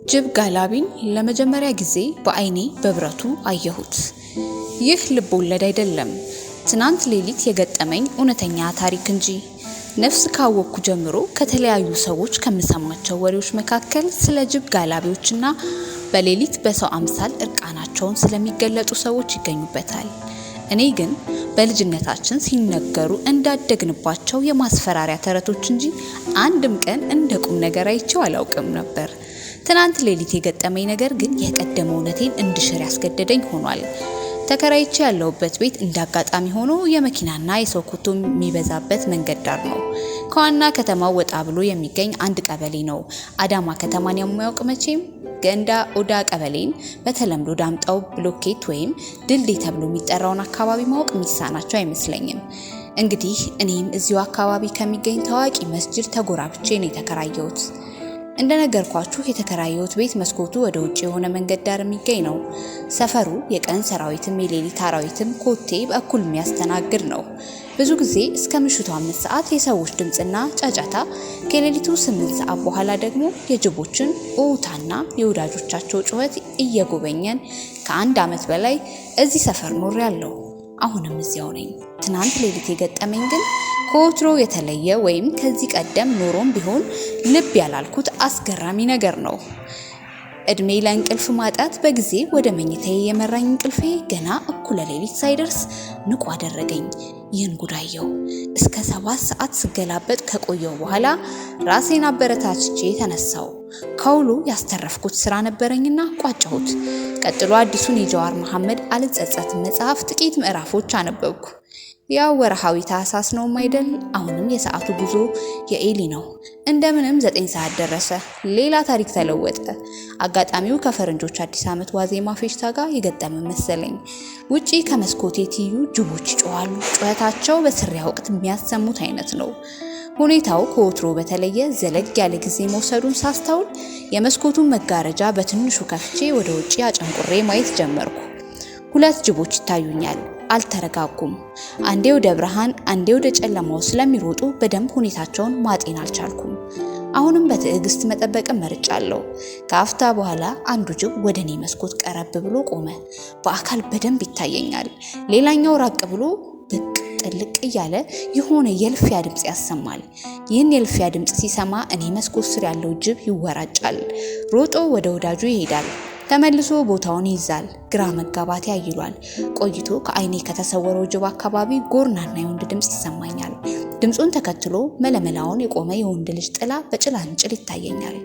ጅብ ጋላቢን ለመጀመሪያ ጊዜ በአይኔ በብረቱ አየሁት። ይህ ልብ ወለድ አይደለም፣ ትናንት ሌሊት የገጠመኝ እውነተኛ ታሪክ እንጂ። ነፍስ ካወቅኩ ጀምሮ ከተለያዩ ሰዎች ከምሰማቸው ወሬዎች መካከል ስለ ጅብ ጋላቢዎችና በሌሊት በሰው አምሳል እርቃናቸውን ስለሚገለጡ ሰዎች ይገኙበታል። እኔ ግን በልጅነታችን ሲነገሩ እንዳደግንባቸው የማስፈራሪያ ተረቶች እንጂ አንድም ቀን እንደ ቁም ነገር አይቼው አላውቅም ነበር። ትናንት ሌሊት የገጠመኝ ነገር ግን የቀደመ እውነቴን እንድሽር ያስገደደኝ ሆኗል። ተከራይቼ ያለሁበት ቤት እንዳጋጣሚ ሆኖ የመኪናና የሰው ኮቶ የሚበዛበት መንገድ ዳር ነው። ከዋና ከተማው ወጣ ብሎ የሚገኝ አንድ ቀበሌ ነው። አዳማ ከተማን የሚያውቅ መቼም ገንዳ ኦዳ ቀበሌን በተለምዶ ዳምጣው ብሎኬት ወይም ድልድይ ተብሎ የሚጠራውን አካባቢ ማወቅ የሚሳናቸው አይመስለኝም። እንግዲህ እኔም እዚሁ አካባቢ ከሚገኝ ታዋቂ መስጂድ ተጎራብቼ ነው የተከራየሁት። እንደነገርኳችሁ የተከራየሁት ቤት መስኮቱ ወደ ውጭ የሆነ መንገድ ዳር የሚገኝ ነው። ሰፈሩ የቀን ሰራዊትም የሌሊት አራዊትም ኮቴ በእኩል የሚያስተናግድ ነው። ብዙ ጊዜ እስከ ምሽቱ 5 ሰዓት የሰዎች ድምፅና ጫጫታ፣ ከሌሊቱ 8 ሰዓት በኋላ ደግሞ የጅቦችን ኡታና የወዳጆቻቸው ጩኸት እየጎበኘን ከ1 ዓመት በላይ እዚህ ሰፈር ኖሬያለሁ። አሁንም እዚያው ነኝ። ትናንት ሌሊት የገጠመኝ ግን ከወትሮ የተለየ ወይም ከዚህ ቀደም ኖሮም ቢሆን ልብ ያላልኩት አስገራሚ ነገር ነው። እድሜ ለእንቅልፍ ማጣት በጊዜ ወደ መኝታዬ የመራኝ እንቅልፌ ገና እኩለ ሌሊት ሳይደርስ ንቁ አደረገኝ። ይህን ጉዳየው እስከ 7 ሰዓት ስገላበጥ ከቆየው በኋላ ራሴን አበረታችቼ ተነሳው። ከውሎ ያስተረፍኩት ስራ ነበረኝና ቋጨሁት። ቀጥሎ አዲሱን የጀዋር መሐመድ አልጸጸትም መጽሐፍ ጥቂት ምዕራፎች አነበብኩ። ያው ወርሃዊ ታህሳስ ነው አይደል? አሁንም የሰዓቱ ጉዞ የኤሊ ነው። እንደምንም 9 ሰዓት ደረሰ። ሌላ ታሪክ ተለወጠ። አጋጣሚው ከፈረንጆች አዲስ ዓመት ዋዜማ ፌሽታ ጋር የገጠመ መሰለኝ። ውጪ ከመስኮቴ ትይዩ ጅቦች ይጮሃሉ። ጩኸታቸው በስሪያ ወቅት የሚያሰሙት አይነት ነው። ሁኔታው ከወትሮ በተለየ ዘለግ ያለ ጊዜ መውሰዱን ሳስተውል የመስኮቱን መጋረጃ በትንሹ ከፍቼ ወደ ውጪ አጨንቁሬ ማየት ጀመርኩ። 2 ጅቦች ይታዩኛል። አልተረጋጉም። አንዴ ወደ ብርሃን አንዴ ወደ ጨለማው ስለሚሮጡ በደንብ ሁኔታቸውን ማጤን አልቻልኩም። አሁንም በትዕግስት መጠበቅን መርጫለሁ። ከአፍታ በኋላ አንዱ ጅብ ወደ እኔ መስኮት ቀረብ ብሎ ቆመ። በአካል በደንብ ይታየኛል። ሌላኛው ራቅ ብሎ ብቅ ጥልቅ እያለ የሆነ የልፊያ ድምጽ ያሰማል። ይህን የልፊያ ድምጽ ሲሰማ እኔ መስኮት ስር ያለው ጅብ ይወራጫል። ሮጦ ወደ ወዳጁ ይሄዳል። ተመልሶ ቦታውን ይይዛል። ግራ መጋባት ያይሏል። ቆይቶ ከአይኔ ከተሰወረው ጅብ አካባቢ ጎርናና የወንድ ድምጽ ይሰማኛል። ድምጹን ተከትሎ መለመላውን የቆመ የወንድ ልጅ ጥላ በጭላንጭል ይታየኛል።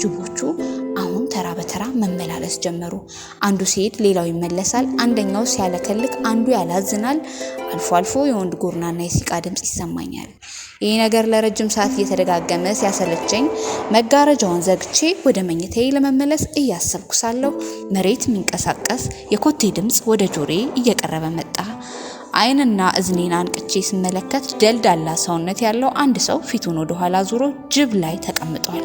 ጅቦቹ አሁን ተራ በተራ መመላለስ ጀመሩ። አንዱ ሲሄድ ሌላው ይመለሳል። አንደኛው ሲያለከልክ አንዱ ያላዝናል። አልፎ አልፎ የወንድ ጎርናና የሲቃ ድምጽ ይሰማኛል። ይህ ነገር ለረጅም ሰዓት እየተደጋገመ ሲያሰለቸኝ መጋረጃውን ዘግቼ ወደ መኝታዬ ለመመለስ እያሰብኩ ሳለሁ መሬት የሚንቀሳቀስ የኮቴ ድምጽ ወደ ጆሮዬ እየቀረበ መጣ። አይንና እዝኔን አንቅቼ ስመለከት ደልዳላ ሰውነት ያለው አንድ ሰው ፊቱን ወደ ኋላ ዙሮ ጅብ ላይ ተቀምጧል።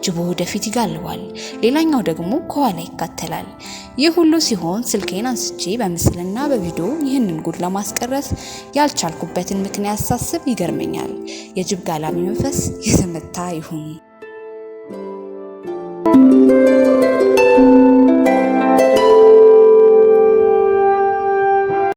ጅቡ ወደፊት ይጋልባል፣ ሌላኛው ደግሞ ከኋላ ይከተላል። ይህ ሁሉ ሲሆን ስልኬን አንስቼ በምስልና በቪዲዮ ይህንን ጉድ ለማስቀረት ያልቻልኩበትን ምክንያት ሳስብ ይገርመኛል። የጅብ ጋላቢ መንፈስ የተመታ ይሁን።